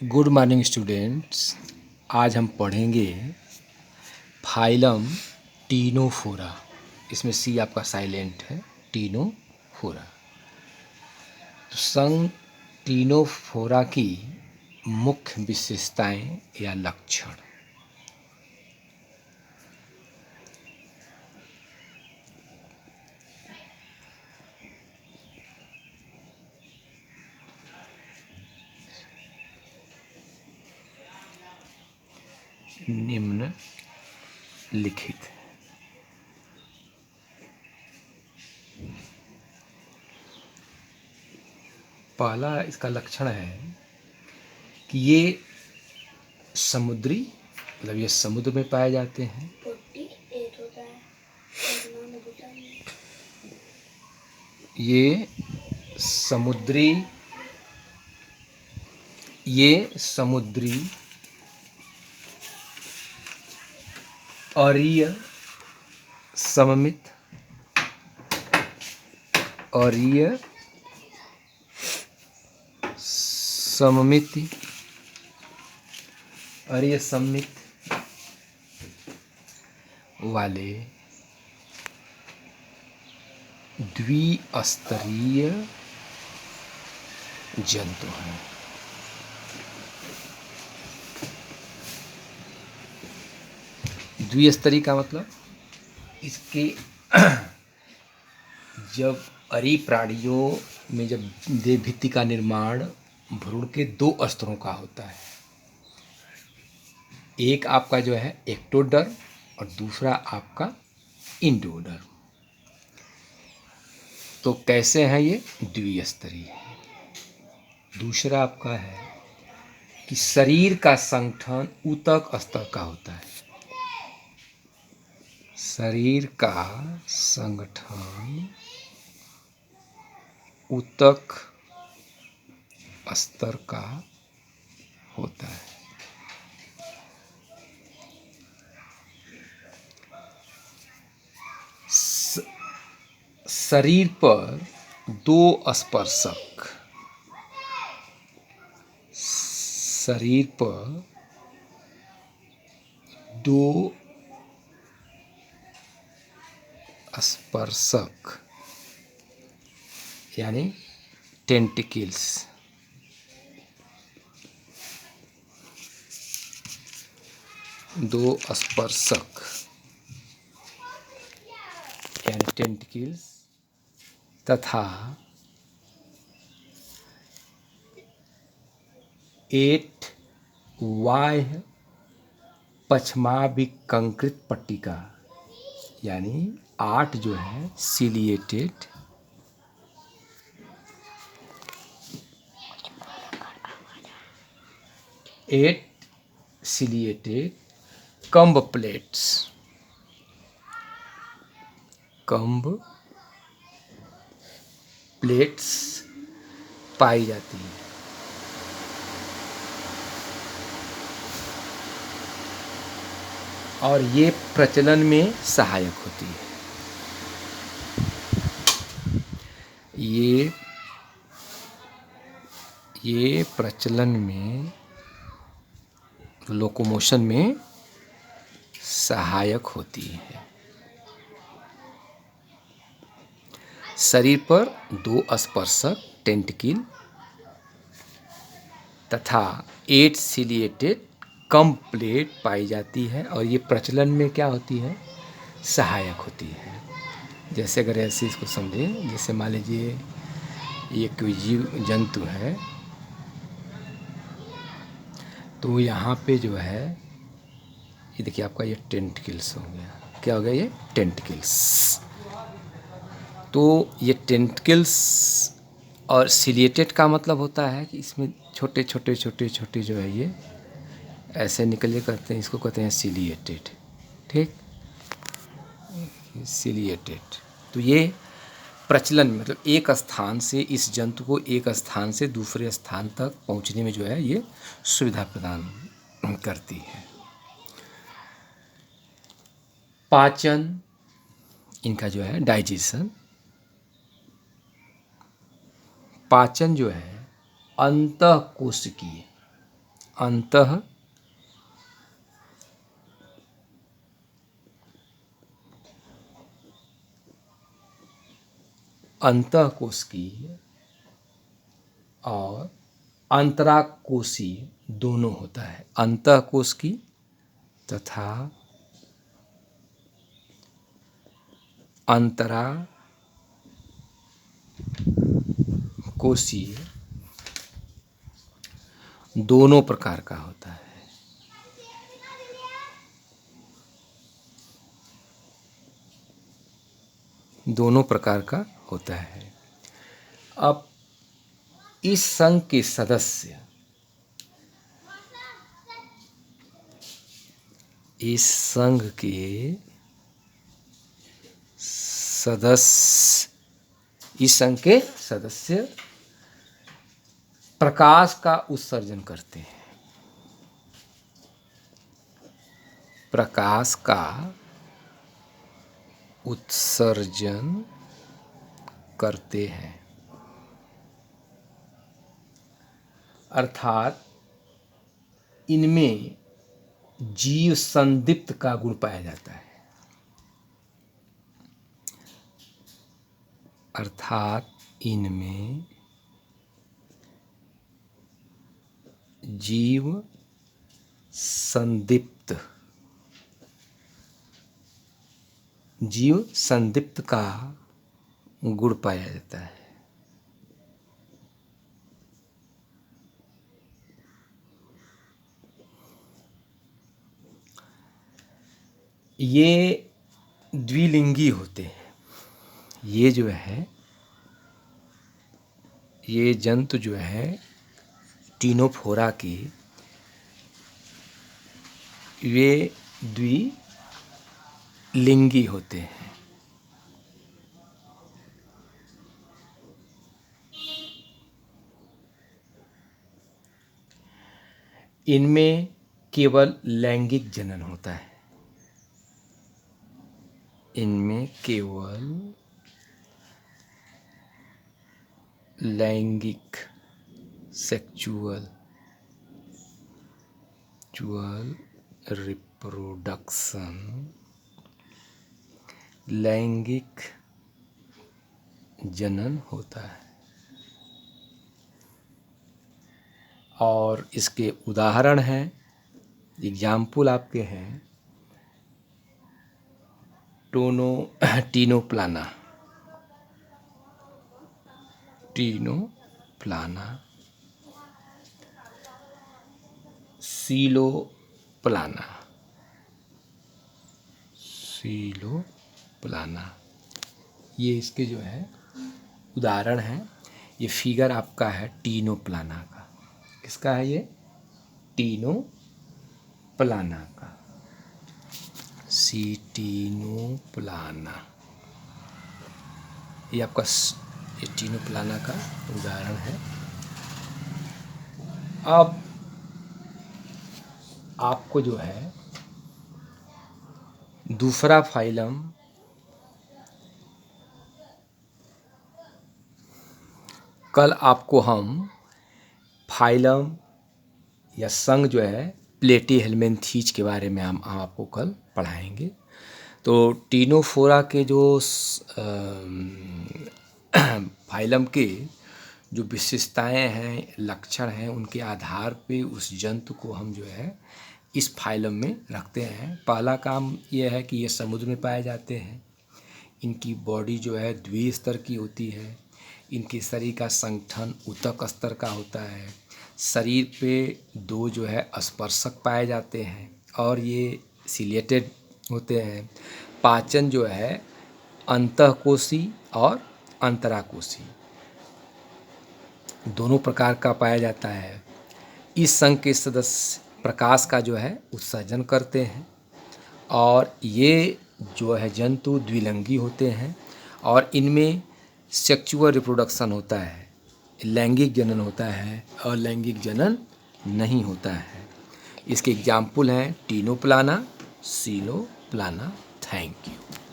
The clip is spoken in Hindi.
Good morning students. आज हम पढ़ेंगे फाइलम टीनोफोरा। इसमें सी आपका साइलेंट है, टीनोफोरा। तो संघ टीनोफोरा की मुख्य विशेषताएं या लक्षण। निम्न लिखित। पहला इसका लक्षण है कि ये समुद्री मतलब ये समुद्र में पाए जाते हैं। ये समुद्री अरीय सममित वाले द्विस्तरीय जंतु हैं। द्विस्तरीय का मतलब इसके जब अरी प्राणियों में जब देह भित्ति का निर्माण भ्रूण के दो स्तरों का होता है। एक आपका जो है एक्टोडर्म और दूसरा आपका इंडोडर्म। तो कैसे हैं ये? द्विस्तरीय। दूसरा आपका है कि शरीर का संगठन ऊतक स्तर का होता है। शरीर का संगठन ऊतक स्तर का होता है। शरीर पर दो स्पर्शक यानी टेंटिकल्स यानी टेंटिकल्स तथा 8 बाह्य पश्चमाभिकंकृत पट्टिका यानी 8 जो है सिलिएटेड कम्ब प्लेट्स पाई जाती है। और ये प्रचलन में सहायक होती है। ये प्रचलन में लोकोमोशन में सहायक होती है। शरीर पर दो स्पर्शक टेंटिकल तथा 8 सिलिएटेड कम्ब प्लेट पाई जाती है और ये प्रचलन में क्या होती है? सहायक होती है। जैसे अगर ऐसे इसको समझें, जैसे मान लीजिए ये कोई जीव जंतु है तो यहाँ पे जो है ये देखिए आपका ये टेंटिकल्स हो गया। क्या हो गया? ये टेंटिकल्स। तो ये टेंटिकल्स और सिलिएटेड का मतलब होता है कि इसमें छोटे छोटे जो है ये ऐसे निकले करते हैं, इसको कहते हैं सिलिएटेड। ठीक, सिलिएटेड। तो ये प्रचलन में मतलब एक स्थान से इस जंतु को एक स्थान से दूसरे स्थान तक पहुंचने में जो है ये सुविधा प्रदान करती है। पाचन इनका जो है डाइजेशन, पाचन जो है अंतःकोशिकीय अंतः अंतःकोशिकीय और अंतराकोशीय दोनों होता है। अंतःकोशिकीय तथा अंतराकोशीय दोनों प्रकार का होता है। दोनों प्रकार का होता है। अब इस संघ के सदस्य, इस संघ के सदस्य, इस संघ के सदस्य प्रकाश का उत्सर्जन करते हैं। प्रकाश का उत्सर्जन करते हैं, अर्थात इनमें जीव संदीप्त का गुण पाया जाता है। अर्थात इनमें जीव संदीप्त, जीव संदीप्त का गुण पाया जाता है। ये द्विलिंगी होते हैं। ये जो है, ये जंतु जो है टीनोफोरा के, वे द्विलिंगी होते हैं। इनमें केवल लैंगिक जनन होता है। इनमें केवल लैंगिक सेक्सुअल रिप्रोडक्शन, लैंगिक जनन होता है। और इसके उदाहरण हैं, एग्जाम्पल आपके हैं टीनोप्लाना, सीलोप्लाना, ये इसके जो है उदाहरण हैं। ये फिगर आपका है टीनोप्लाना का। किसका है ये? टीनोप्लाना का, टीनोप्लाना। ये आपका ये टीनोप्लाना का उदाहरण है। अब आपको जो है दूसरा फाइलम कल आपको हम फाइलम या संघ जो है प्लेटीहेल्मिन्थीज के बारे में हम आपको कल पढ़ाएंगे। तो टीनोफोरा के जो फाइलम के जो विशेषताएं हैं, लक्षण हैं, उनके आधार पे उस जंतु को हम जो है इस फाइलम में रखते हैं। पहला काम यह है कि ये समुद्र में पाए जाते हैं। इनकी बॉडी जो है द्विस्तर की होती है। इनके शरीर का संगठन ऊतक स्तर का होता है। शरीर पे दो जो है स्पर्शक पाए जाते हैं और ये सिलेटेड होते हैं। पाचन जो है अंतःकोशी और अंतराकोशी दोनों प्रकार का पाया जाता है। इस संघ के सदस्य प्रकाश का जो है उत्सर्जन करते हैं और ये जो है जंतु द्विलिंगी होते हैं और इनमें सेक्सुअल रिप्रोडक्शन होता है, लैंगिक जनन होता है और लैंगिक जनन नहीं होता है। इसके एग्जाम्पल हैं टीनोप्लाना, सीलोप्लाना। Thank you.